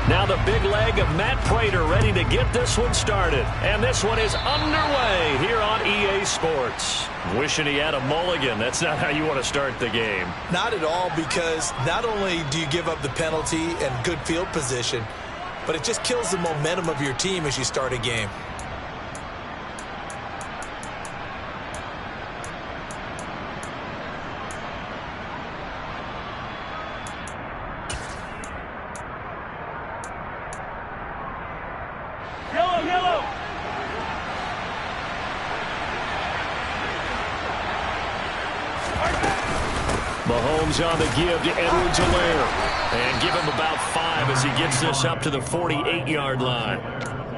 Now the big leg of Matt Prater ready to get this one started. And this one is underway here on EA Sports. Wishing he had a mulligan. That's not how you want to start the game. Not at all, because not only do you give up the penalty and good field position, but it just kills the momentum of your team as you start a game. Mahomes on the give to Edwards-Helaire. And give him about 5 as he gets this up to the 48-yard line.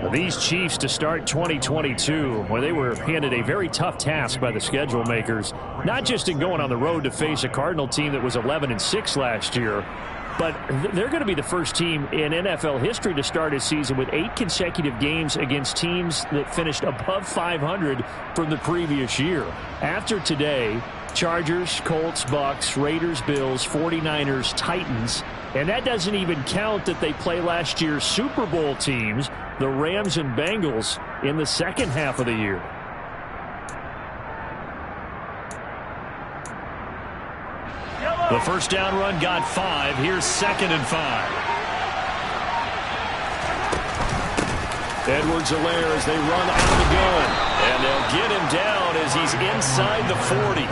Well, these Chiefs to start 2022, where they were handed a very tough task by the schedule makers, not just in going on the road to face a Cardinal team that was 11-6 last year, but they're going to be the first team in NFL history to start a season with 8 consecutive games against teams that finished above 500 from the previous year. After today, Chargers, Colts, Bucks, Raiders, Bills, 49ers, Titans. And that doesn't even count that they play last year's Super Bowl teams, the Rams and Bengals, in the second half of the year. The first down run got 5. Here's 2nd and 5. Edwards-Helaire as they run out of the gun. And they'll get him down as he's inside the 40.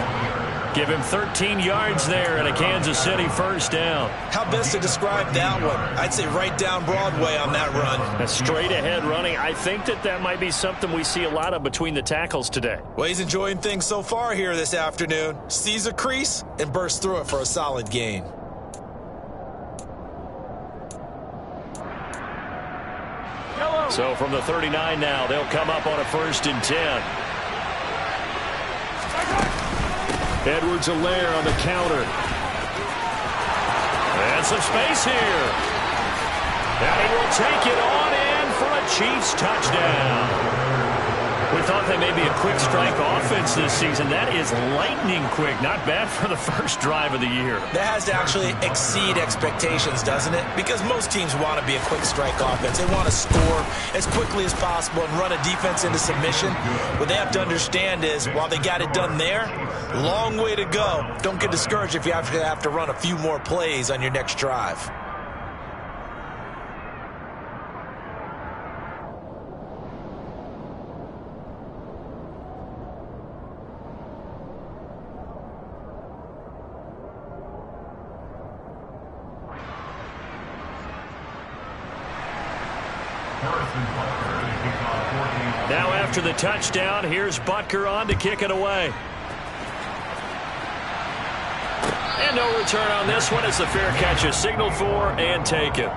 Give him 13 yards there and a Kansas City first down. How best to describe that one? I'd say right down Broadway on that run. A straight ahead running. I think that might be something we see a lot of between the tackles today. Well, he's enjoying things so far here this afternoon. Sees a crease and bursts through it for a solid gain. So from the 39 now, they'll come up on a 1st and 10. Edwards-Helaire on the counter. And some space here. And he will take it on in for a Chiefs touchdown. We thought they may be a quick strike offense this season. That is lightning quick. Not bad for the first drive of the year. That has to actually exceed expectations, doesn't it? Because most teams want to be a quick strike offense. They want to score as quickly as possible and run a defense into submission. What they have to understand is, while they got it done there, long way to go. Don't get discouraged if you have to run a few more plays on your next drive. Now after the touchdown, here's Butker on to kick it away. And no return on this one as the fair catch is signaled for and taken.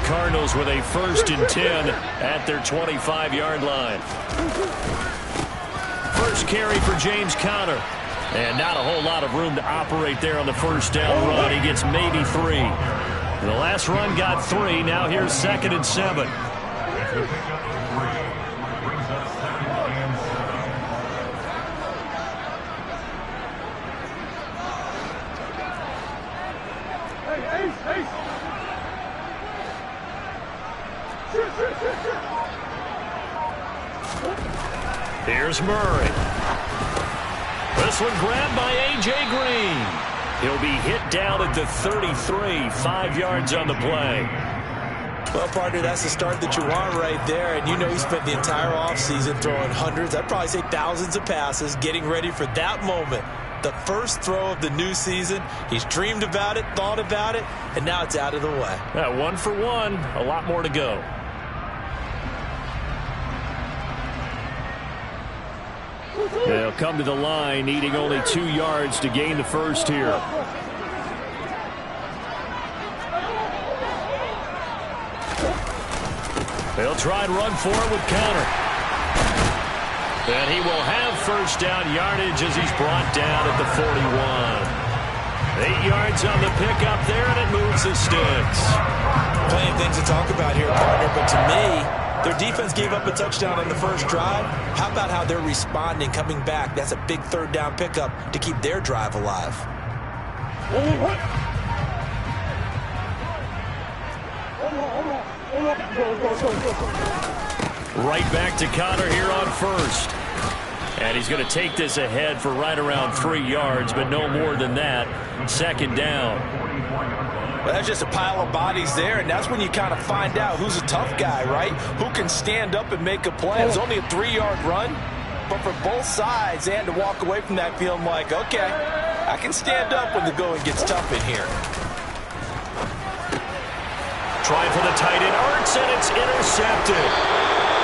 Cardinals with a 1st and 10 at their 25-yard line. First carry for James Conner. And not a whole lot of room to operate there on the first down run. He gets maybe 3. The last run got 3. Now here's 2nd and 7. Here's Murray. This one grabbed by A.J. Green. He'll be hit down at the 33, 5 yards on the play. Well, partner, that's the start that you want right there. And you know he spent the entire offseason throwing hundreds, I'd probably say thousands of passes, getting ready for that moment. The first throw of the new season. He's dreamed about it, thought about it, and now it's out of the way. 1 for 1, a lot more to go. They'll come to the line, needing only 2 yards to gain the first here. They'll try and run for it with Conner. And he will have first down yardage as he's brought down at the 41. 8 yards on the pickup there, and it moves the sticks. Plenty of things to talk about here, partner, but to me, their defense gave up a touchdown on the first drive. How about how they're responding, coming back? That's a big third down pickup to keep their drive alive. Right back to Connor here on first. And he's going to take this ahead for right around 3 yards, but no more than that. Second down. Well, that's just a pile of bodies there, and that's when you kind of find out who's a tough guy, right? Who can stand up and make a play. It was only a 3-yard run, but for both sides, they had to walk away from that feeling like, okay, I can stand up when the going gets tough in here. Trying for the tight end, Ertz, and it's intercepted.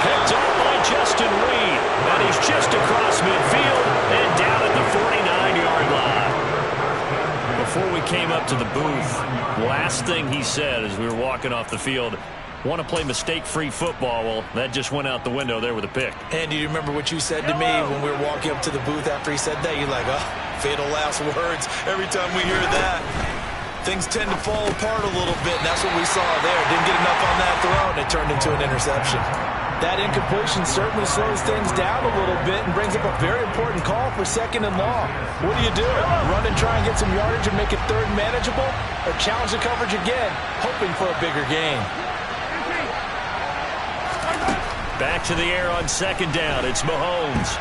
Picked up by Justin Reed, and he's just across midfield and down at the 49-yard line. Before we came up to the booth, last thing he said as we were walking off the field, want to play mistake-free football. Well, that just went out the window there with a pick. And do you remember what you said to me when we were walking up to the booth after he said that? You're like, oh, fatal last words. Every time we hear that, things tend to fall apart a little bit, and that's what we saw there. Didn't get enough on that throw, and it turned into an interception. That incompletion certainly slows things down a little bit and brings up a very important call for second and long. What do you do? Run and try and get some yardage and make it third manageable? Or challenge the coverage again, hoping for a bigger gain? Back to the air on second down. It's Mahomes.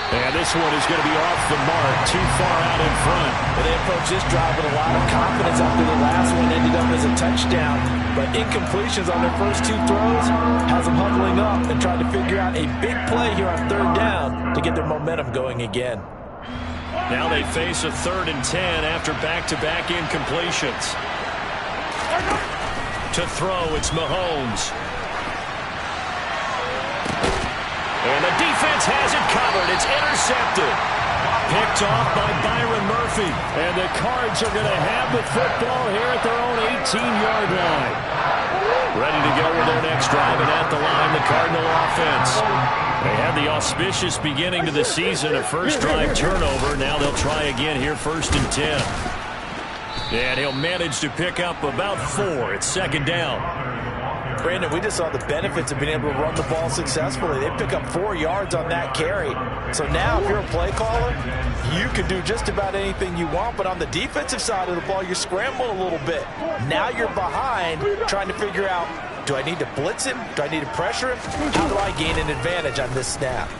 And this one is going to be off the mark, too far out in front. Well, they approached this drive with a lot of confidence after the last one ended up as a touchdown. But incompletions on their first 2 throws has them huddling up and trying to figure out a big play here on third down to get their momentum going again. Now they face a 3rd and 10 after back-to-back incompletions. To throw, it's Mahomes. And the defense has it covered. It's intercepted. Picked off by Byron Murphy. And the Cards are going to have the football here at their own 18-yard line. Ready to go with their next drive, and at the line, the Cardinal offense. They had the auspicious beginning to the season, a first drive turnover. Now they'll try again here, 1st and 10. And he'll manage to pick up about 4. It's second down. Brandon, we just saw the benefits of being able to run the ball successfully. They pick up 4 yards on that carry. So now if you're a play caller, you can do just about anything you want. But on the defensive side of the ball, you're scrambling a little bit. Now you're behind trying to figure out, do I need to blitz him? Do I need to pressure him? How do I gain an advantage on this snap?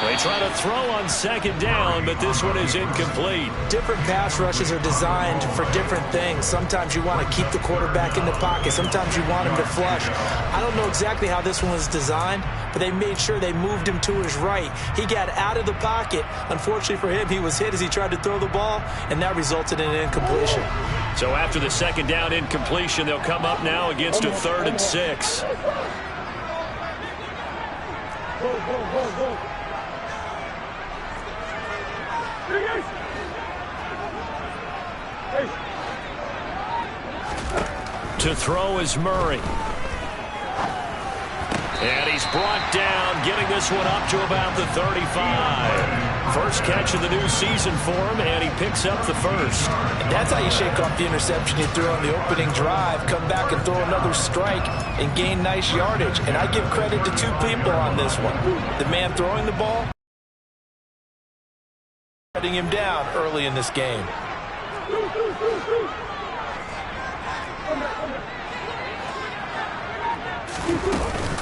They try to throw on second down, but this one is incomplete. Different pass rushes are designed for different things. Sometimes you want to keep the quarterback in the pocket. Sometimes you want him to flush. I don't know exactly how this one was designed, but they made sure they moved him to his right. He got out of the pocket. Unfortunately for him, he was hit as he tried to throw the ball, and that resulted in an incompletion. So after the second down incompletion, they'll come up now against a 3rd and 6. To throw is Murray. And he's brought down, getting this one up to about the 35. First catch of the new season for him, and he picks up the first. And that's how you shake off the interception you threw on the opening drive, come back and throw another strike and gain nice yardage. And I give credit to 2 people on this one. The man throwing the ball, shutting him down early in this game.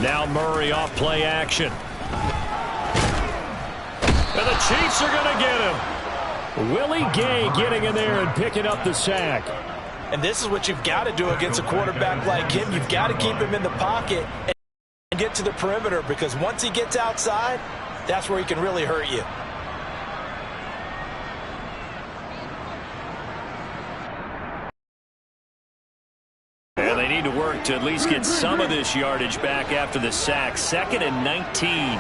Now Murray off play action. And the Chiefs are going to get him. Willie Gay getting in there and picking up the sack. And this is what you've got to do against a quarterback like him. You've got to keep him in the pocket and get to the perimeter, because once he gets outside, that's where he can really hurt you. And they need to work to at least get some of this yardage back after the sack. 2nd and 19.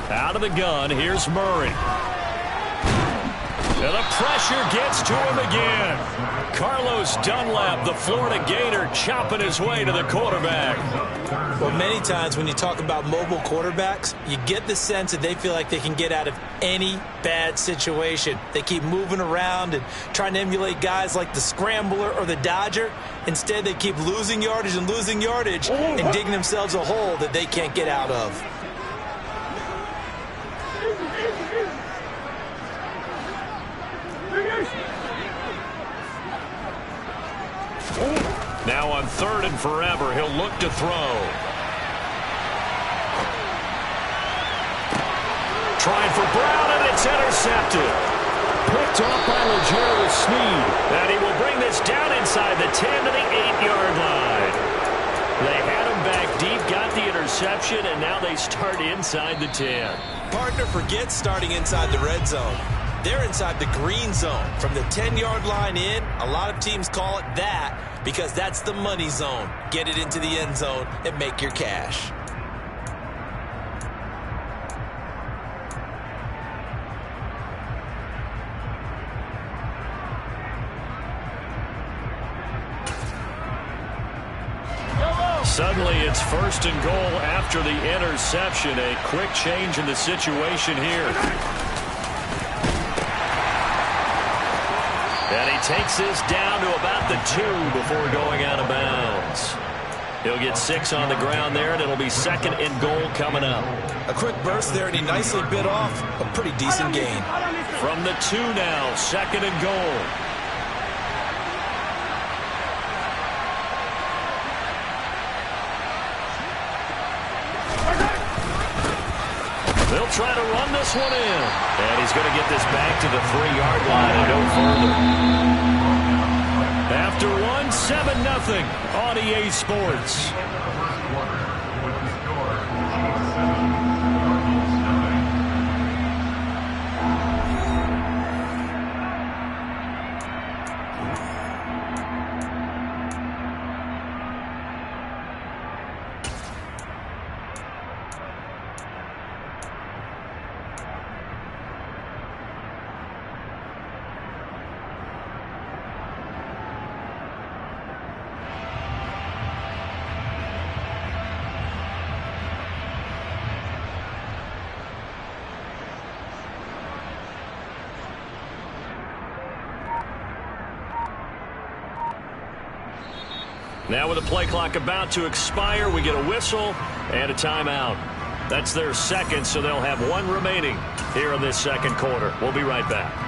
Out of the gun, here's Murray. And the pressure gets to him again. Carlos Dunlap, the Florida Gator, chopping his way to the quarterback. Well, many times when you talk about mobile quarterbacks, you get the sense that they feel like they can get out of any bad situation. They keep moving around and trying to emulate guys like the Scrambler or the Dodger. Instead, they keep losing yardage and digging themselves a hole that they can't get out of. Now on 3rd and forever, he'll look to throw. Trying for Brown, and it's intercepted. Picked off by L'Jarius Sneed. And he will bring this down inside the 10 to the 8-yard line. They had him back deep, got the interception, and now they start inside the 10. Partner forgets starting inside the red zone. They're inside the green zone. From the 10-yard line in, a lot of teams call it that because that's the money zone. Get it into the end zone and make your cash. Suddenly it's 1st and goal after the interception. A quick change in the situation here. And he takes this down to about the 2 before going out of bounds. He'll get 6 on the ground there, and it'll be 2nd and goal coming up. A quick burst there, and he nicely bit off a pretty decent gain. From the 2 now, 2nd and goal. They'll try to run this one in. And he's going to get this back to the 3-yard line and no further. After one, 7-0 on EA Sports. Now with the play clock about to expire, we get a whistle and a timeout. That's their 2nd, so they'll have 1 remaining here in this 2nd quarter. We'll be right back.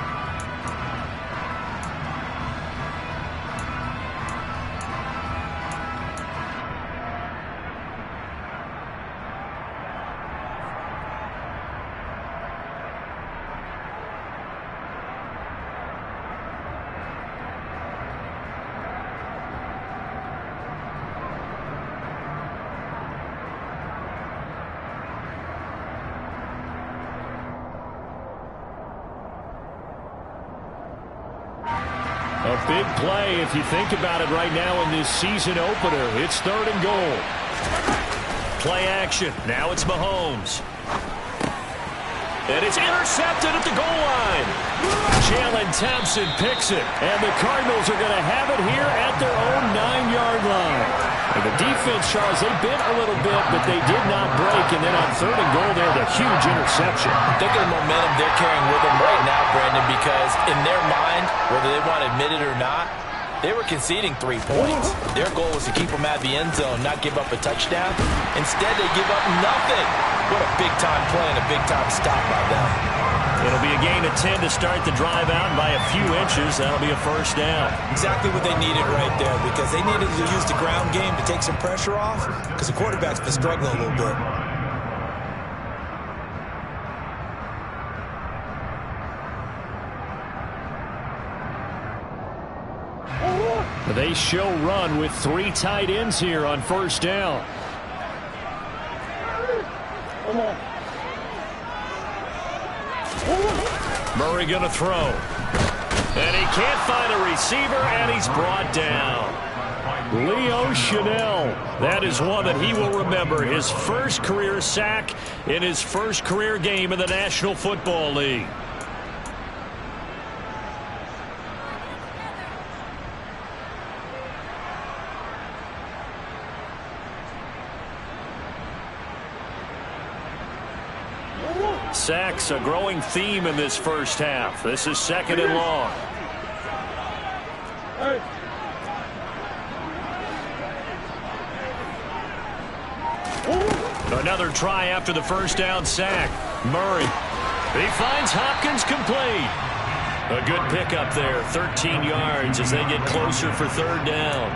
A big play if you think about it right now in this season opener. It's 3rd and goal. Play action. Now it's Mahomes. And it's intercepted at the goal line. Jalen Thompson picks it. And the Cardinals are going to have it here at their own 9-yard line. And the defense, Charles, they bit a little bit, but they did not break. And then on 3rd and goal there, the huge interception. Think of the momentum they're carrying with them right now, Brandon, because in their mind, whether they want to admit it or not, they were conceding 3 points. Their goal was to keep them at the end zone, not give up a touchdown. Instead, they give up nothing. What a big-time play and a big-time stop by them. It'll be a gain of 10 to start the drive out, and by a few inches, that'll be a 1st down. Exactly what they needed right there, because they needed to use the ground game to take some pressure off, because the quarterback's been struggling a little bit. They show run with 3 tight ends here on 1st down. Murray going to throw. And he can't find a receiver, and he's brought down. Leo Chanel. That is one that he will remember. His first career sack in his first career game in the National Football League. Sacks a growing theme in this first half. This is 2nd and long. Another try after the first down sack. Murray. He finds Hopkins complete. A good pickup there. 13 yards as they get closer for 3rd down.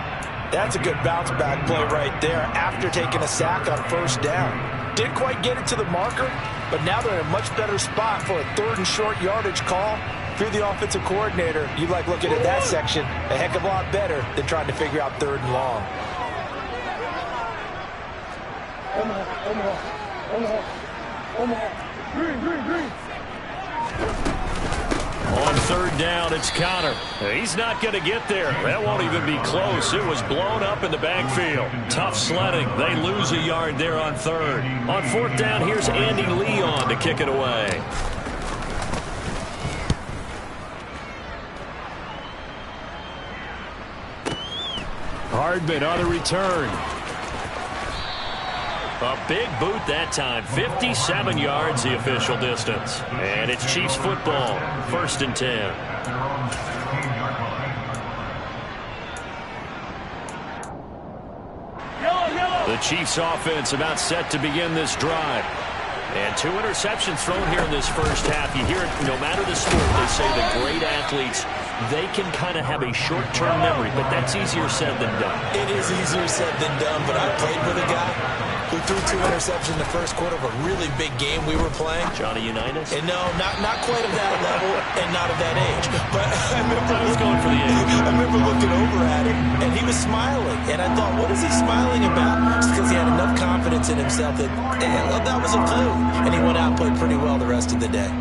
That's a good bounce back play right there after taking a sack on 1st down. Didn't quite get it to the marker, but now they're in a much better spot for a 3rd and short yardage call. If you're the offensive coordinator, you like looking at that section a heck of a lot better than trying to figure out 3rd and long. On 3rd down, it's Conner. He's not going to get there. That won't even be close. It was blown up in the backfield. Tough sledding. They lose a yard there on 3rd. On 4th down, here's Andy Leon to kick it away. Hardman on the return. A big boot that time. 57 yards the official distance. And it's Chiefs football. 1st and 10. The Chiefs offense about set to begin this drive. And 2 interceptions thrown here in this first half. You hear it no matter the sport. They say the great athletes, they can kind of have a short-term memory, but that's easier said than done. It is easier said than done, but I played with a guy who threw 2 interceptions in the first quarter of a really big game we were playing. Johnny Unitas? And no, not quite of that level and not of that age. But I was going for the age. I remember looking over at him, and he was smiling. And I thought, what is he smiling about? It's because he had enough confidence in himself that that was a clue. And he went out and played pretty well the rest of the day.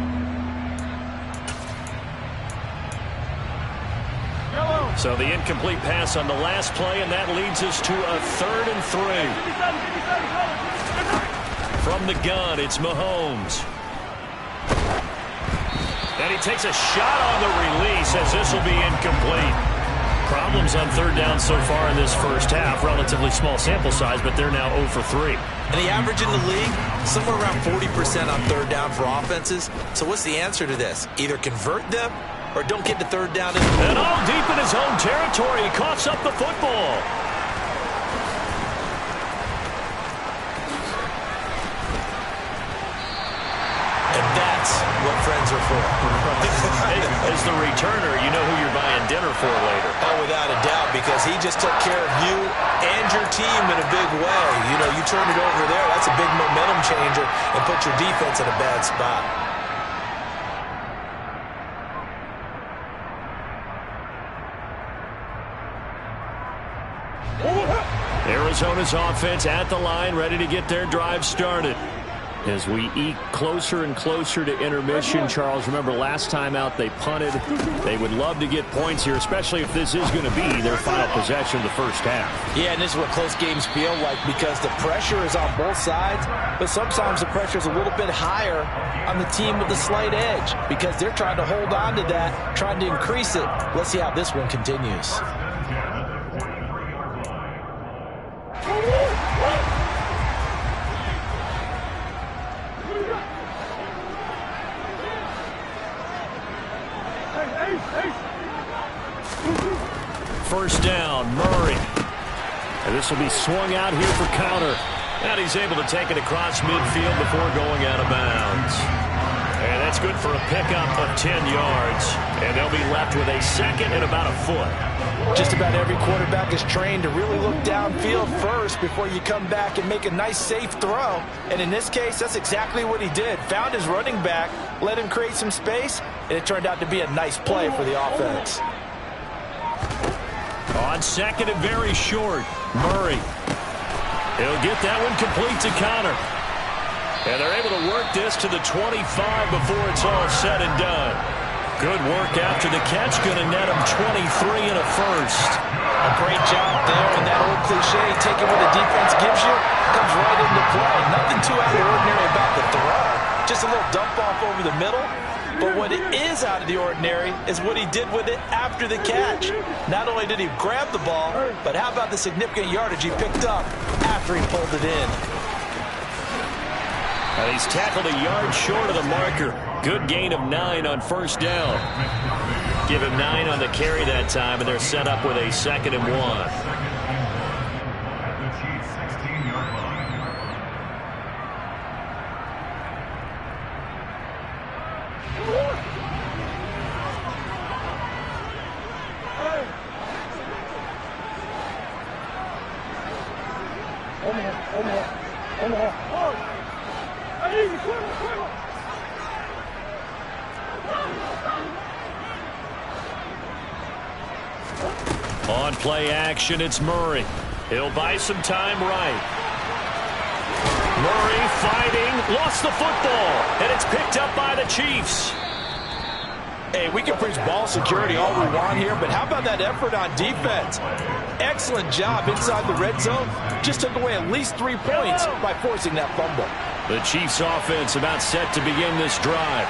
So the incomplete pass on the last play, and that leads us to a 3rd and 3. From the gun, it's Mahomes. And he takes a shot on the release as this will be incomplete. Problems on 3rd down so far in this first half. Relatively small sample size, but they're now 0 for 3. And the average in the league, somewhere around 40% on 3rd down for offenses. So what's the answer to this? Either convert them or don't get to 3rd down. And all deep in his own territory, he coughs up the football. And that's what friends are for. As the returner, you know who you're buying dinner for later. Oh, without a doubt, because he just took care of you and your team in a big way. You know, you turn it over there, that's a big momentum changer and put your defense in a bad spot. Arizona's offense at the line, ready to get their drive started. As we eke closer and closer to intermission, Charles, remember last time out they punted. They would love to get points here, especially if this is going to be their final possession of the first half. Yeah, and this is what close games feel like because the pressure is on both sides, but sometimes the pressure is a little bit higher on the team with the slight edge because they're trying to hold on to that, trying to increase it. Let's see how this one continues. First down, Murray. And this will be swung out here for Conner. And he's able to take it across midfield before going out of bounds. And that's good for a pickup of 10 yards. And they'll be left with a 2nd and about a foot. Just about every quarterback is trained to really look downfield first before you come back and make a nice, safe throw. And in this case, that's exactly what he did. Found his running back, let him create some space, and it turned out to be a nice play for the offense. On 2nd and very short, Murray. He'll get that one complete to Conner. And they're able to work this to the 25 before it's all said and done. Good work after the catch. Going to net him 23 and a first. A great job there, and that old cliche, taking what the defense gives you, comes right into play. Nothing too out of the ordinary about the throw. Just a little dump off over the middle. But what is out of the ordinary is what he did with it after the catch. Not only did he grab the ball, but how about the significant yardage he picked up after he pulled it in. And he's tackled a yard short of the marker. Good gain of 9 on first down. Give him 9 on the carry that time, and they're set up with a 2nd and 1. On play action, it's Murray. He'll buy some time right. Murray fighting, lost the football, and it's picked up by the Chiefs. Hey, we can preach ball security all we want here, but how about that effort on defense? Excellent job inside the red zone. Just took away at least 3 points by forcing that fumble. The Chiefs offense about set to begin this drive.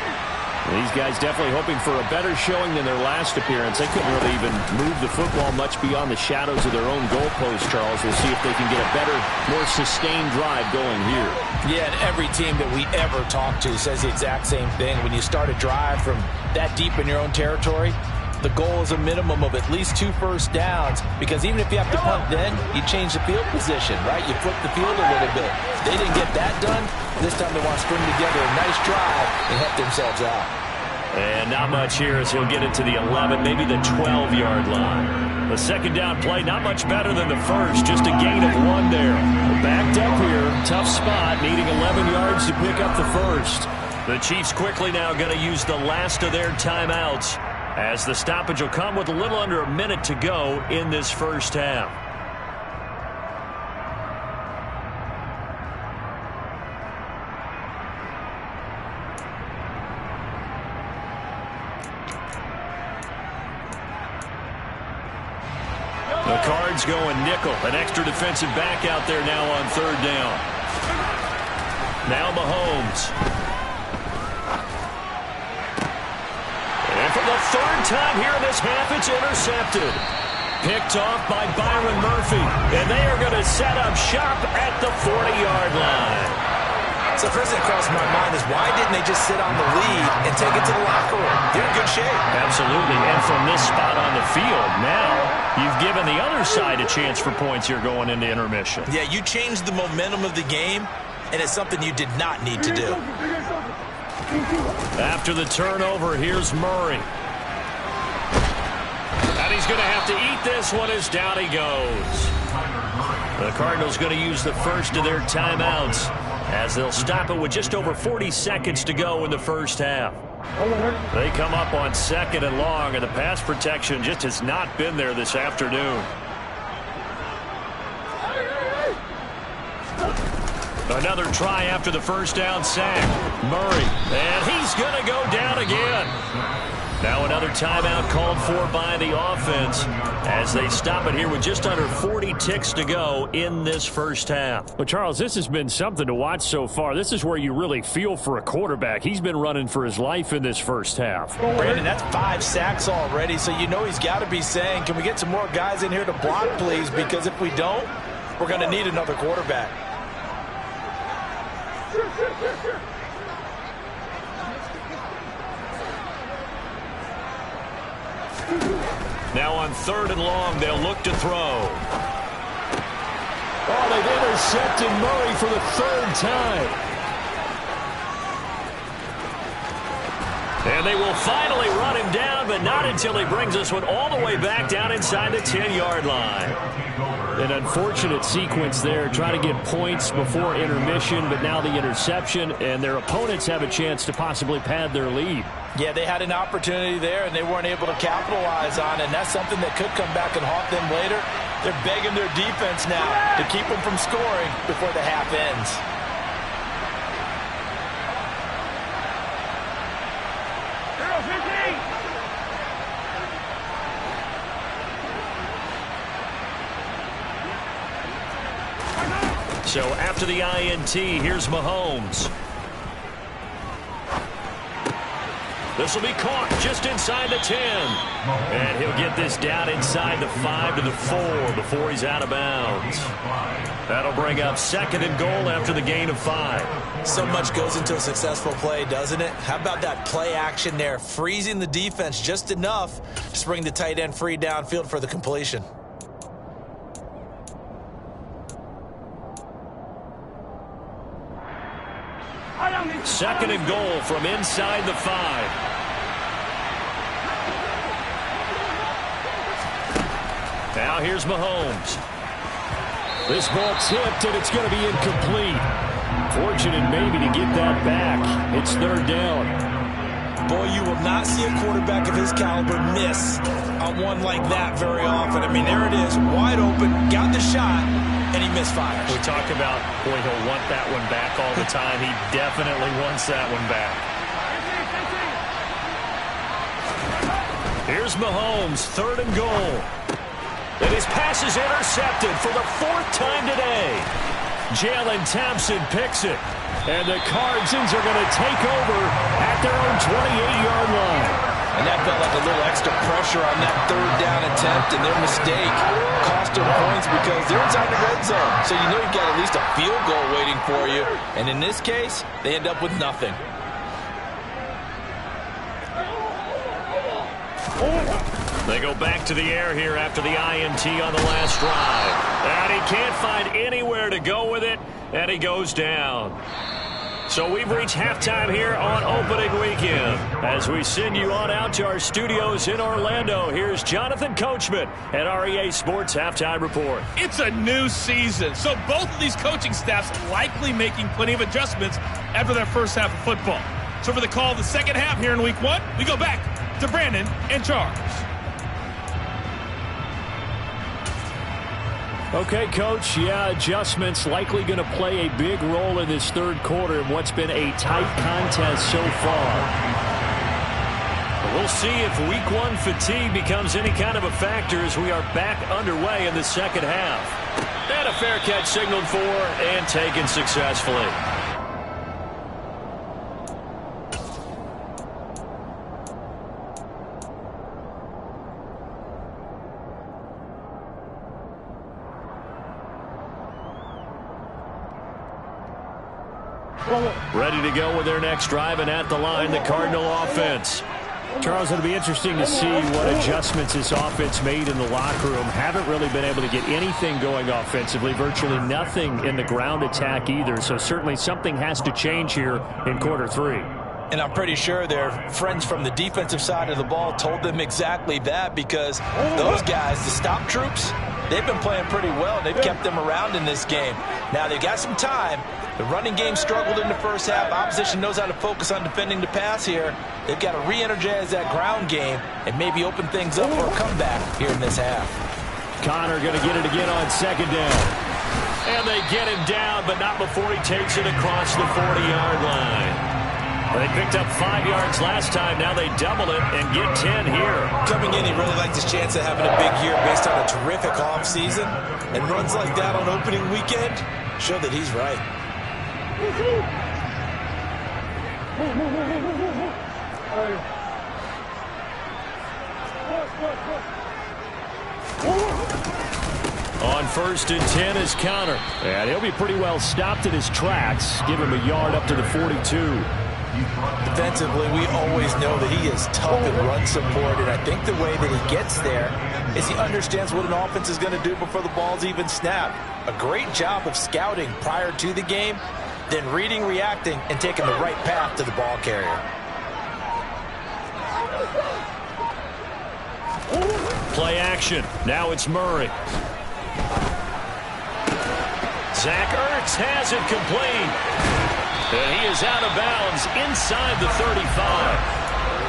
These guys definitely hoping for a better showing than their last appearance. They couldn't really even move the football much beyond the shadows of their own goalpost, Charles. We'll see if they can get a better, more sustained drive going here. Yeah, and every team that we ever talk to says the exact same thing. When you start a drive from that deep in your own territory, the goal is a minimum of at least 2 first downs, because even if you have to punt then, you change the field position, right? You flip the field a little bit. They didn't get that done. This time they want to string together a nice drive and help themselves out. And not much here as he'll get it to the 11, maybe the 12-yard line. The second down play, not much better than the first, just a gain of 1 there. Backed up here, tough spot, needing 11 yards to pick up the first. The Chiefs quickly now going to use the last of their timeouts, as the stoppage will come with a little under a minute to go in this first half. The Cards going nickel, an extra defensive back out there now on 3rd down. Now Mahomes. And for the 3rd time here in this half, it's intercepted. Picked off by Byron Murphy. And they are going to set up shop at the 40-yard line. So the first thing that crossed my mind is, why didn't they just sit on the lead and take it to the locker room? They're in good shape. Absolutely. And from this spot on the field, now you've given the other side a chance for points here going into intermission. Yeah, you changed the momentum of the game, and it's something you did not need to do. After the turnover, here's Murray. And he's going to have to eat this one as down he goes. The Cardinals going to use the first of their timeouts, as they'll stop it with just over 40 seconds to go in the first half. They come up on 2nd and long, and the pass protection just has not been there this afternoon. Another try after the first down sack. Murray, and he's going to go down again. Now another timeout called for by the offense, as they stop it here with just under 40 ticks to go in this first half. Well, Charles, this has been something to watch so far. This is where you really feel for a quarterback. He's been running for his life in this first half. Brandon, that's 5 sacks already, so you know he's got to be saying, can we get some more guys in here to block, please? Because if we don't, we're going to need another quarterback. Now on 3rd and long, they'll look to throw. Oh, they've intercepted Murray for the 3rd time. And they will finally run him down, but not until he brings us one all the way back down inside the 10-yard line. An unfortunate sequence there, trying to get points before intermission, but now the interception, and their opponents have a chance to possibly pad their lead. Yeah, they had an opportunity there, and they weren't able to capitalize on it, and that's something that could come back and haunt them later. They're begging their defense now to keep them from scoring before the half ends. So after the INT, here's Mahomes. This will be caught just inside the 10. And he'll get this down inside the 5 to the 4 before he's out of bounds. That'll bring up 2nd and goal after the gain of 5. So much goes into a successful play, doesn't it? How about that play action there, freezing the defense just enough to bring the tight end free downfield for the completion. Second and goal from inside the 5. Now here's Mahomes. This ball tipped, and it's going to be incomplete. Fortunate maybe to get that back. It's 3rd down. Boy, you will not see a quarterback of his caliber miss on one like that very often. I mean, there it is, wide open, got the shot, and he misfires. We talk about, boy, he'll want that one back all the time. He definitely wants that one back. Here's Mahomes, 3rd and goal. And his pass is intercepted for the 4th time today. Jalen Thompson picks it. And the Cardinals are going to take over at their own 28-yard line. And that felt like a little extra pressure on that 3rd down attempt, and their mistake cost them points because they're inside the red zone. So you know you've got at least a field goal waiting for you. And in this case, they end up with nothing. They go back to the air here after the INT on the last drive. And he can't find anywhere to go with it, and he goes down. So we've reached halftime here on opening weekend. As we send you on out to our studios in Orlando, here's Jonathan Coachman at REA Sports Halftime Report. It's a new season, so both of these coaching staffs likely making plenty of adjustments after their first half of football. So for the call of the second half here in Week 1, we go back to Brandon and Charles. Okay, Coach, adjustments likely going to play a big role in this 3rd quarter in what's been a tight contest so far. We'll see if Week 1 fatigue becomes any kind of a factor as we are back underway in the 2nd half. And a fair catch signaled for and taken successfully. Ready to go with their next drive, and at the line, the Cardinal offense. Charles, it'll be interesting to see what adjustments this offense made in the locker room. Haven't really been able to get anything going offensively, virtually nothing in the ground attack either. So certainly something has to change here in quarter 3. And I'm pretty sure their friends from the defensive side of the ball told them exactly that, because those guys, the stop troops, they've been playing pretty well. They've kept them around in this game. Now, they've got some time. The running game struggled in the first half. Opposition knows how to focus on defending the pass here. They've got to re-energize that ground game and maybe open things up for a comeback here in this half. Connor going to get it again on 2nd down. And they get him down, but not before he takes it across the 40-yard line. They picked up 5 yards last time. Now they double it and get 10 here. Coming in, he really likes his chance of having a big year based on a terrific offseason. And runs like that on opening weekend show that he's right. On 1st and 10 is Connor. And he'll be pretty well stopped in his tracks. Give him a yard up to the 42. Defensively, we always know that he is tough in run support, and I think the way that he gets there is he understands what an offense is going to do before the ball's even snapped. A great job of scouting prior to the game, then reading, reacting, and taking the right path to the ball carrier. Play action. Now it's Murray. Zach Ertz has it complete. And he is out of bounds inside the 35.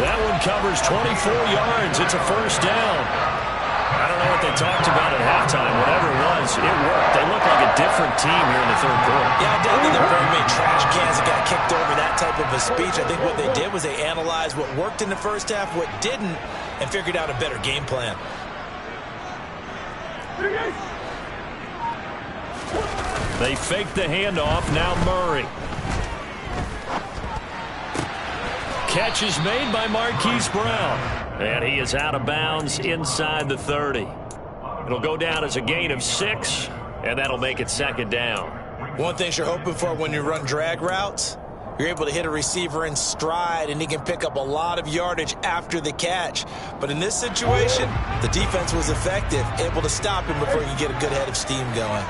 That one covers 24 yards. It's a 1st down. I don't know what they talked about at halftime. Whatever it was, it worked. They look like a different team here in the 3rd quarter. Yeah, I don't think there were very many trash cans that got kicked over that type of a speech. I think what they did was they analyzed what worked in the first half, what didn't, and figured out a better game plan. They fake the handoff. Now Murray. catch is made by Marquise Brown. And he is out of bounds inside the 30. It'll go down as a gain of 6, and that'll make it second down. One thing you're hoping for when you run drag routes, you're able to hit a receiver in stride, and he can pick up a lot of yardage after the catch. But in this situation, the defense was effective, able to stop him before you get a good head of steam going.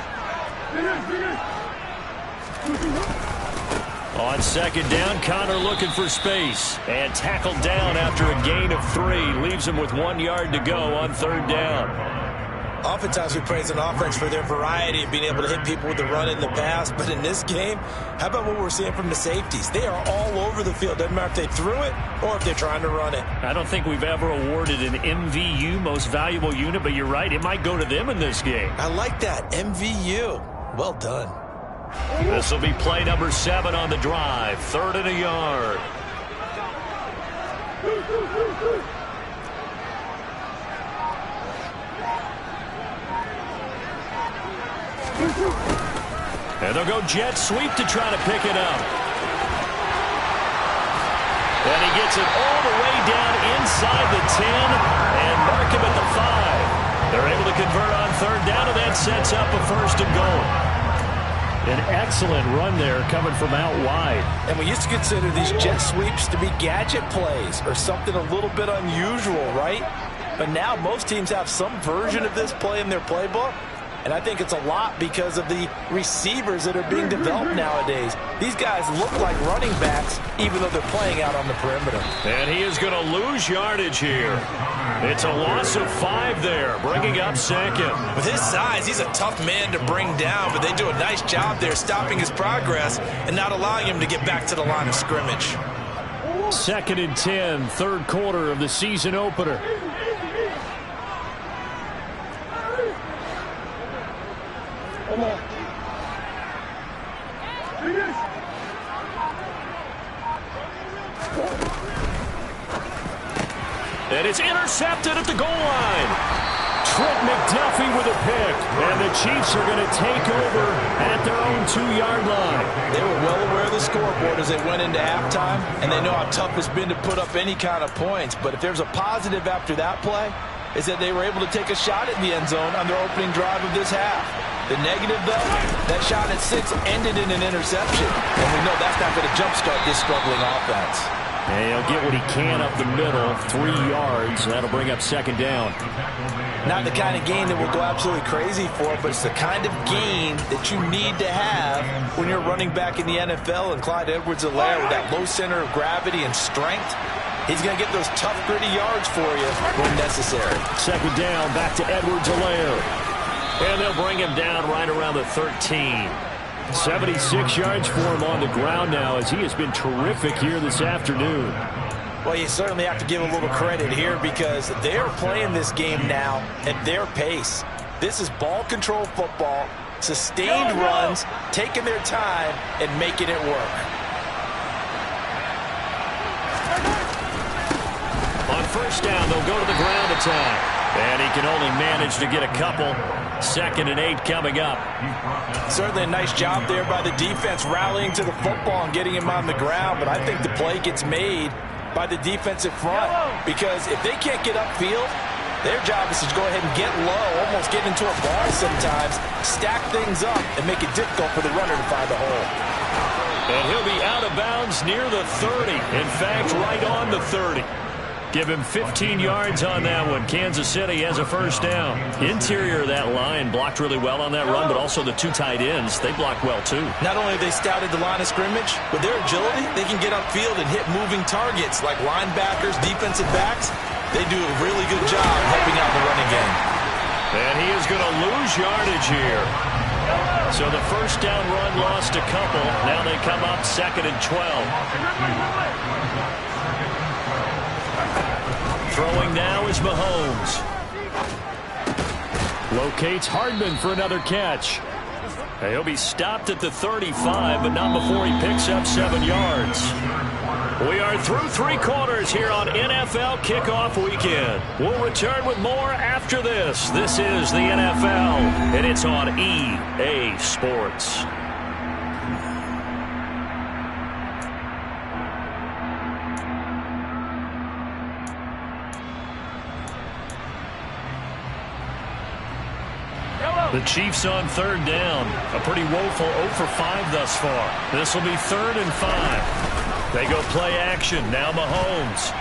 On second down, Connor looking for space. And tackled down after a gain of 3. Leaves him with 1 yard to go on third down. Oftentimes we praise an offense for their variety of being able to hit people with the run in the pass. But in this game, how about what we're seeing from the safeties? They are all over the field. Doesn't matter if they threw it or if they're trying to run it. I don't think we've ever awarded an MVU, most valuable unit, but you're right. It might go to them in this game. I like that. MVU. Well done. This will be play number 7 on the drive. 3rd and a yard. And they'll go jet sweep to try to pick it up. And he gets it all the way down inside the 10 and mark him at the 5. They're able to convert on third down, and that sets up a 1st and goal. An excellent run there coming from out wide. And we used to consider these jet sweeps to be gadget plays or something a little bit unusual, right? But now most teams have some version of this play in their playbook. And I think it's a lot because of the receivers that are being developed nowadays. These guys look like running backs even though they're playing out on the perimeter. And he is going to lose yardage here. It's a loss of 5 there, bringing up second. With his size, he's a tough man to bring down, but they do a nice job there stopping his progress and not allowing him to get back to the line of scrimmage. 2nd and 10, 3rd quarter of the season opener. And it's intercepted at the goal line. Trent McDuffie with a pick. And the Chiefs are going to take over at their own 2-yard line. They were well aware of the scoreboard as they went into halftime, and they know how tough it's been to put up any kind of points. But if there's a positive after that play, is that they were able to take a shot at the end zone on their opening drive of this half. The negative, though, that shot at 6 ended in an interception. And we know that's not going to jumpstart this struggling offense. And he'll get what he can up the middle, 3 yards. That'll bring up second down. Not the kind of gain that we'll go absolutely crazy for, but it's the kind of gain that you need to have when you're running back in the NFL. And Clyde Edwards-Helaire with that low center of gravity and strength, he's going to get those tough, gritty yards for you when necessary. Second down, back to Edwards-Helaire. And they'll bring him down right around the 13. 76 yards for him on the ground now as he has been terrific here this afternoon. Well, you certainly have to give a little credit here because they're playing this game now at their pace. This is ball control football, sustained runs, taking their time and making it work. On first down, they'll go to the ground attack. And he can only manage to get a couple. 2nd and 8 coming up. Certainly a nice job there by the defense rallying to the football and getting him on the ground. But I think the play gets made by the defensive front because if they can't get upfield, their job is to go ahead and get low, almost get into a ball sometimes, stack things up, and make it difficult for the runner to find the hole. And he'll be out of bounds near the 30. In fact, right on the 30. Give him 15 yards on that one. Kansas City has a first down. Interior of that line blocked really well on that run, but also the 2 tight ends, they blocked well too. Not only have they scouted the line of scrimmage, with their agility, they can get upfield and hit moving targets like linebackers, defensive backs. They do a really good job helping out the running game. And he is going to lose yardage here. So the first down run lost a couple. Now they come up 2nd and 12. Throwing now is Mahomes. Locates Hardman for another catch. He'll be stopped at the 35, but not before he picks up 7 yards. We are through 3 quarters here on NFL Kickoff Weekend. We'll return with more after this. This is the NFL, and it's on EA Sports. The Chiefs on third down. A pretty woeful 0 for 5 thus far. This will be 3rd and 5. They go play action. Now Mahomes.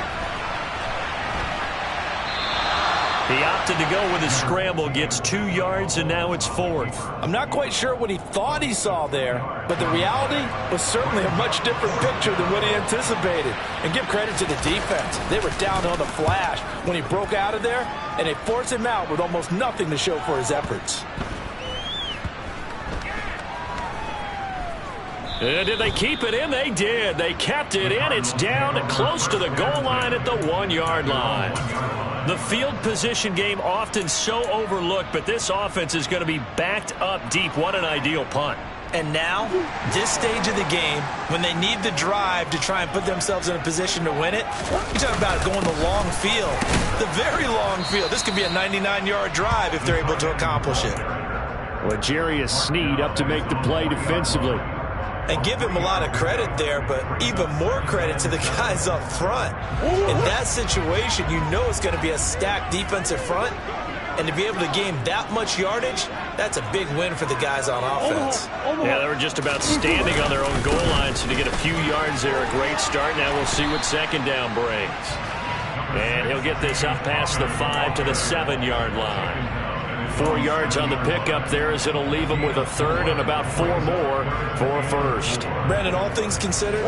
He opted to go with a scramble, gets 2 yards, and now it's 4th. I'm not quite sure what he thought he saw there, but the reality was certainly a much different picture than what he anticipated. And give credit to the defense. They were down on the flash when he broke out of there, and they forced him out with almost nothing to show for his efforts. Did they keep it in? They did. They kept it in. It's down close to the goal line at the 1-yard line. The field position game often so overlooked, but this offense is going to be backed up deep. What an ideal punt. And now, this stage of the game, when they need the drive to try and put themselves in a position to win it, you're talking about going the long field, the very long field. This could be a 99-yard drive if they're able to accomplish it. L'Jarius Sneed up to make the play defensively. And give him a lot of credit there, but even more credit to the guys up front. In that situation, you know it's going to be a stacked defensive front. And to be able to gain that much yardage, that's a big win for the guys on offense. Yeah, they were just about standing on their own goal line, so to get a few yards there, a great start. Now we'll see what second down brings. And he'll get this up past the 5 to the 7-yard line. 4 yards on the pickup there as it'll leave them with a 3rd and about 4 more for a 1st. Brandon, all things considered,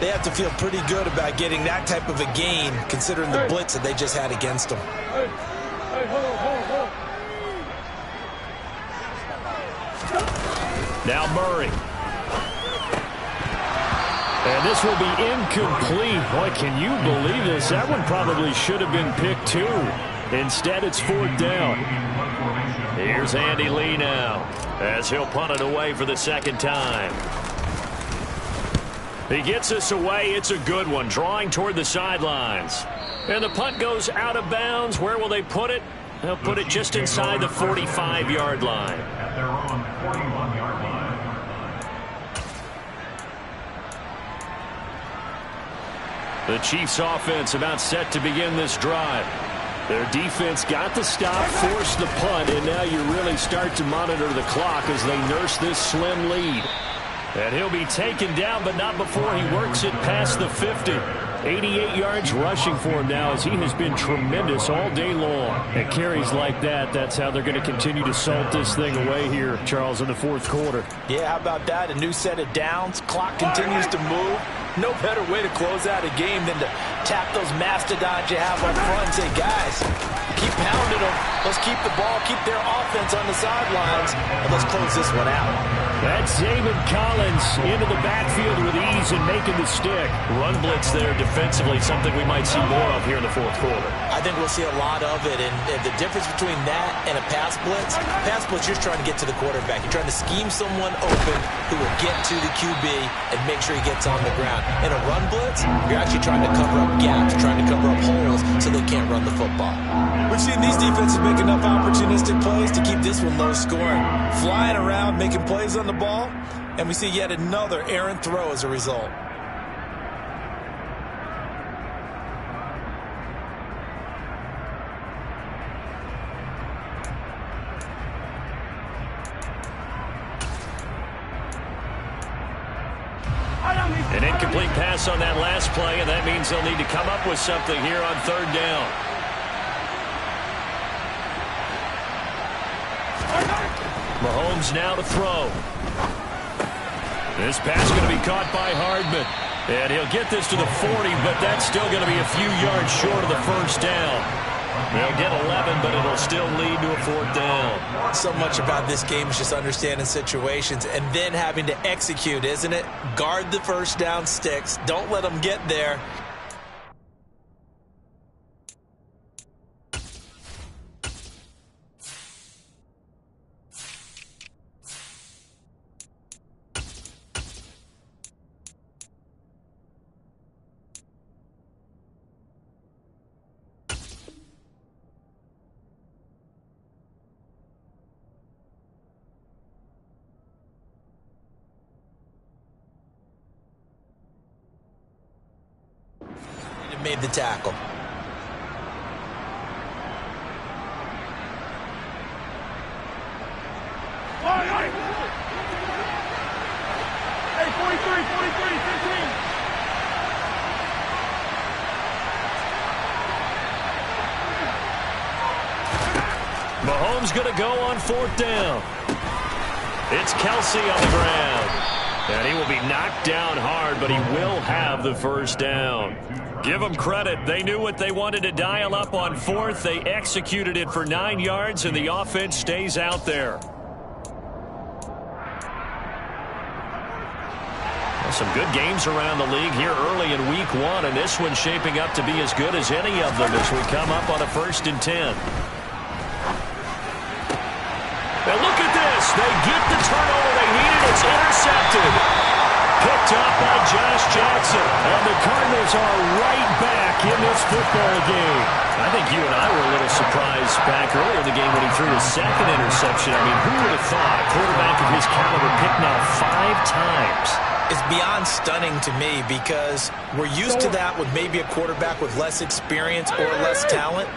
they have to feel pretty good about getting that type of a gain considering the blitz that they just had against them. Now Murray. And this will be incomplete. Boy, can you believe this? That one probably should have been picked too. Instead, it's 4th down. Here's Andy Lee now as he'll punt it away for the 2nd time. He gets this away. It's a good one, drawing toward the sidelines. And the punt goes out of bounds. Where will they put it? They'll put it just inside the 45-yard line. At their own 41-yard line. The Chiefs offense about set to begin this drive. Their defense got the stop, forced the punt, and now you really start to monitor the clock as they nurse this slim lead. And he'll be taken down, but not before he works it past the 50. 88 yards rushing for him now as he has been tremendous all day long. And carries like that, that's how they're going to continue to salt this thing away here, Charles, in the 4th quarter. Yeah, how about that? A new set of downs. Clock continues to move. No better way to close out a game than to tap those mastodons you have up front and say, guys, keep pounding them. Let's keep the ball, keep their offense on the sidelines, and let's close this one out. That's Zaven Collins into the backfield with ease and making the stick. Run blitz there defensively, something we might see more of here in the 4th quarter. I think we'll see a lot of it, and the difference between that and a pass blitz, you're just trying to get to the quarterback. You're trying to scheme someone open who will get to the QB and make sure he gets on the ground. In a run blitz, you're actually trying to cover up gaps, trying to cover up holes so they can't run the football. We've seen these defenses make enough opportunistic plays to keep this one low scoring. Flying around, making plays on the ball, and we see yet another errant throw as a result. An incomplete pass on that last play, and that means they'll need to come up with something here on 3rd down. Mahomes now to throw. This pass going to be caught by Hardman. And he'll get this to the 40, but that's still going to be a few yards short of the 1st down. They'll get 11, but it'll still lead to a 4th down. So much about this game is just understanding situations and then having to execute, isn't it? Guard the 1st down sticks. Don't let them get there. Made the tackle. Hey, 43, 15. Mahomes going to go on 4th down. It's Kelsey on the ground. And he will be knocked down hard, but he will have the 1st down. Give them credit. They knew what they wanted to dial up on 4th. They executed it for 9 yards, and the offense stays out there. Some good games around the league here early in week 1, and this one's shaping up to be as good as any of them as we come up on a 1st and 10. Now look at this. They get the turnover they needed. It's intercepted. Picked up by Josh Jackson. And the Cardinals are right back in this football game. I think you and I were a little surprised back earlier in the game when he threw his 2nd interception. I mean, who would have thought a quarterback of his caliber picked now 5 times? It's beyond stunning to me because we're used to that with maybe a quarterback with less experience or less talent.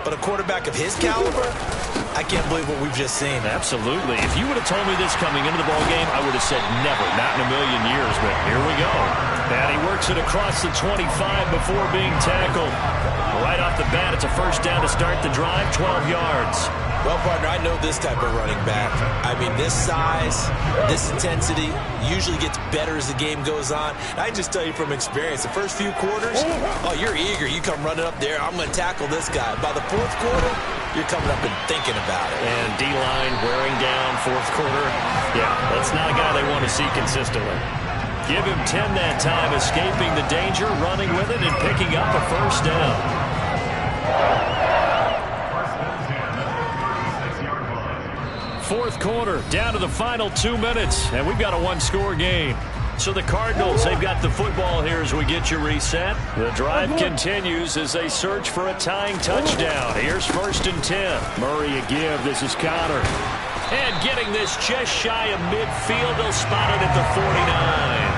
But a quarterback of his caliber, I can't believe what we've just seen. Absolutely. If you would have told me this coming into the ball game, I would have said never, not in a million years. But here we go. And he works it across the 25 before being tackled. Right off the bat, it's a 1st down to start the drive, 12 yards. Well, partner, I know this type of running back. I mean, this size, this intensity usually gets better as the game goes on. I just tell you from experience, the first few quarters, oh, you're eager. You come running up there, I'm going to tackle this guy. By the 4th quarter, you're coming up and thinking about it. And D-line wearing down 4th quarter. Yeah, that's not a guy they want to see consistently. Give him 10 that time, escaping the danger, running with it, and picking up a 1st down. 4th quarter, down to the final 2 minutes, and we've got a 1-score game. So the Cardinals, they've got the football here as we get you reset. The drive continues as they search for a tying touchdown. Here's 1st and 10. Murray a give. This is Connor. And getting this just shy of midfield, they'll spot it at the 49.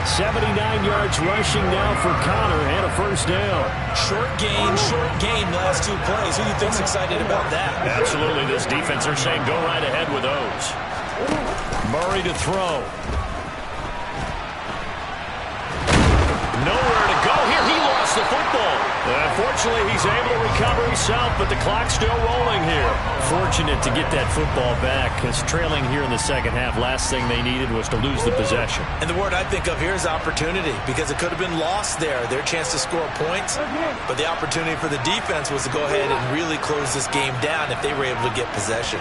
79 yards rushing now for Connor and a 1st down. Short gain last 2 plays. Who do you think's excited about that? Absolutely. This defense, they're saying go right ahead with those. Murray to throw. Nowhere to go here. He lost the football. Unfortunately, he's able to recover himself, but the clock's still rolling here. Fortunate to get that football back, because trailing here in the 2nd half, last thing they needed was to lose the possession. And the word I think of here is opportunity, because it could have been lost there, their chance to score points. But the opportunity for the defense was to go ahead and really close this game down if they were able to get possession.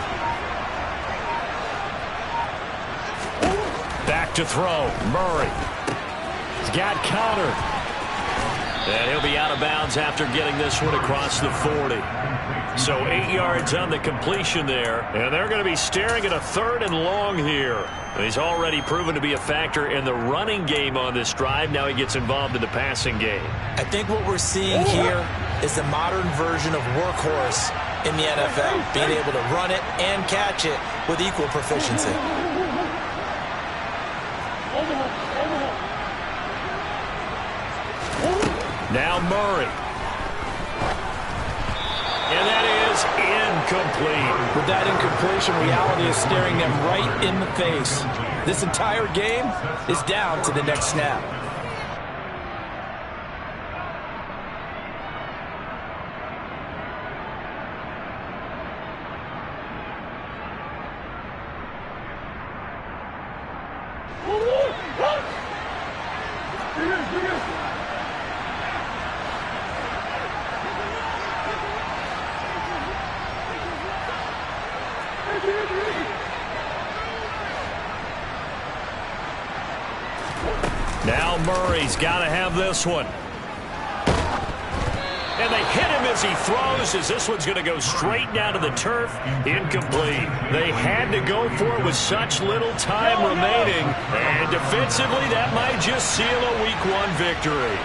Back to throw. Murray. He's got Connor. And he'll be out of bounds after getting this one across the 40. So 8 yards on the completion there. And they're going to be staring at a 3rd and long here. He's already proven to be a factor in the running game on this drive. Now he gets involved in the passing game. I think what we're seeing here is the modern version of workhorse in the NFL. Being able to run it and catch it with equal proficiency. Now Murray. And that is incomplete. With that incompletion, reality is staring them right in the face. This entire game is down to the next snap. Now Murray's got to have this one. And they hit him as he throws, as this one's going to go straight down to the turf. Incomplete. They had to go for it with such little time remaining. And defensively, that might just seal a Week 1 victory.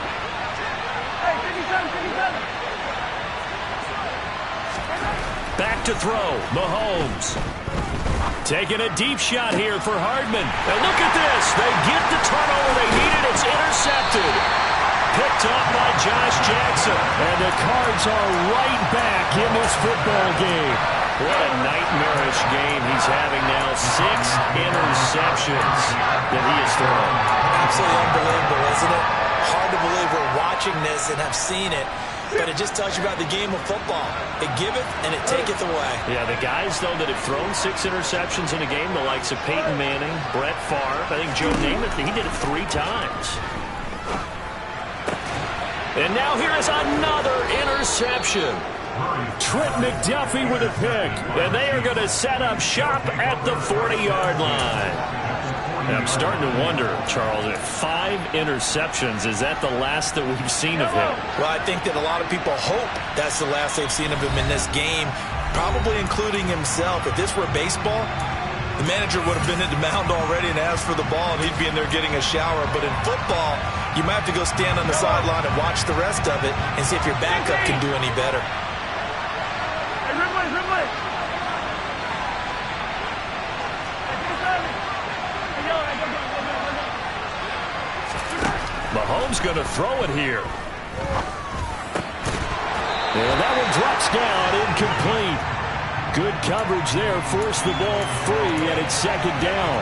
Back to throw. Mahomes. Taking a deep shot here for Hardman. And look at this. They get the turnover they needed. It's intercepted. Picked up by Josh Jackson. And the Cards are right back in this football game. What a nightmarish game he's having now. 6 interceptions that he has thrown. Absolutely unbelievable, isn't it? Hard to believe we're watching this and have seen it, but it just tells you about the game of football. It giveth and it taketh away. Yeah, the guys, though, that have thrown 6 interceptions in a game, the likes of Peyton Manning, Brett Favre, I think Joe Namath, he did it 3 times. And now here is another interception. Trent McDuffie with a pick, and they are going to set up shop at the 40-yard line. And I'm starting to wonder, Charles, if 5 interceptions, is that the last that we've seen of him? Well, I think that a lot of people hope that's the last they've seen of him in this game, probably including himself. If this were baseball, the manager would have been at the mound already and asked for the ball, and he'd be in there getting a shower. But in football, you might have to go stand on the sideline and watch the rest of it and see if your backup can do any better. Mahomes going to throw it here. And that one drops down, incomplete. Good coverage there, forced the ball free, and it's 2nd down.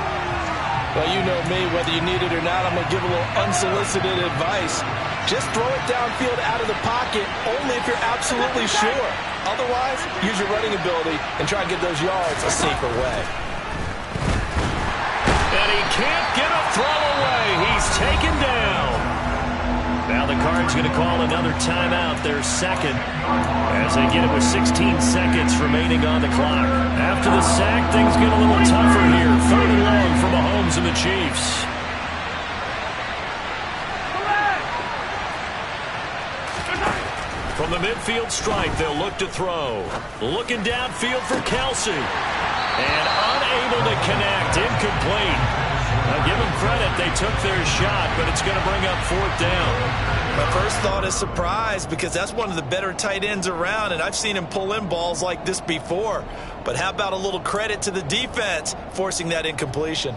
Well, you know me, whether you need it or not, I'm going to give a little unsolicited advice. Just throw it downfield out of the pocket, only if you're absolutely sure. Otherwise, use your running ability and try and get those yards a safer way. And he can't get a throw away. He's taken down. Now the Cards going to call another timeout, their 2nd, as they get it with 16 seconds remaining on the clock. After the sack, things get a little tougher here. 3rd and long for Mahomes and the Chiefs. From the midfield stripe, they'll look to throw. Looking downfield for Kelsey. And unable to connect. Incomplete. Now give them credit. They took their shot, but it's going to bring up 4th down. My first thought is surprise, because that's one of the better tight ends around, and I've seen him pull in balls like this before. But how about a little credit to the defense forcing that incompletion?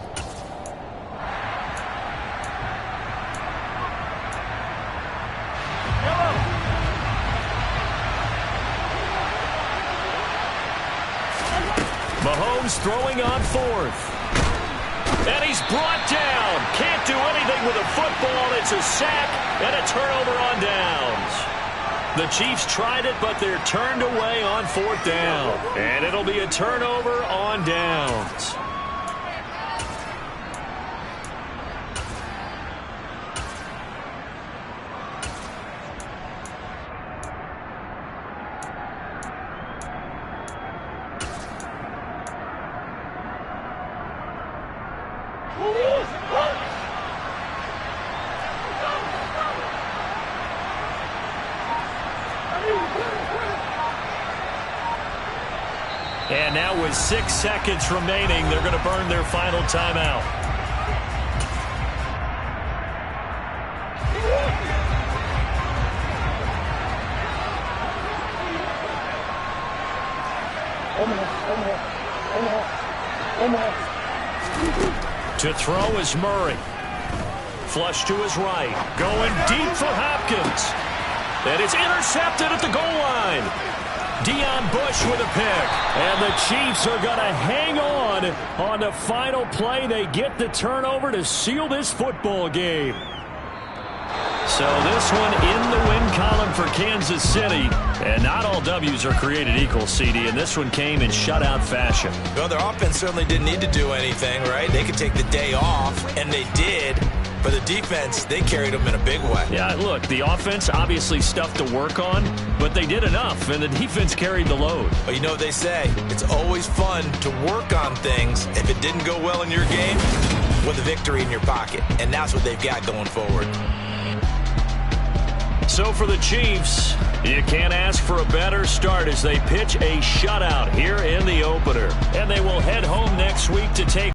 Mahomes throwing on 4th. And he's brought down. Can't do anything with a football. It's a sack and a turnover on downs. The Chiefs tried it, but they're turned away on 4th down. And it'll be a turnover on downs. And now with 6 seconds remaining, they're going to burn their final timeout. To throw is Murray. Flush to his right. Going deep for Hopkins. And it's intercepted at the goal line. Deion Bush with a pick. And the Chiefs are going to hang on the final play. They get the turnover to seal this football game. So this one in the win column for Kansas City. And not all W's are created equal, CD, and this one came in shutout fashion. Well, their offense certainly didn't need to do anything, right? They could take the day off, and they did. But the defense, they carried them in a big way. Yeah, look, the offense obviously stuff to work on, but they did enough, and the defense carried the load. But you know what they say, it's always fun to work on things if it didn't go well in your game with a victory in your pocket. And that's what they've got going forward. So for the Chiefs, you can't ask for a better start as they pitch a shutout here in the opener. And they will head home next week to take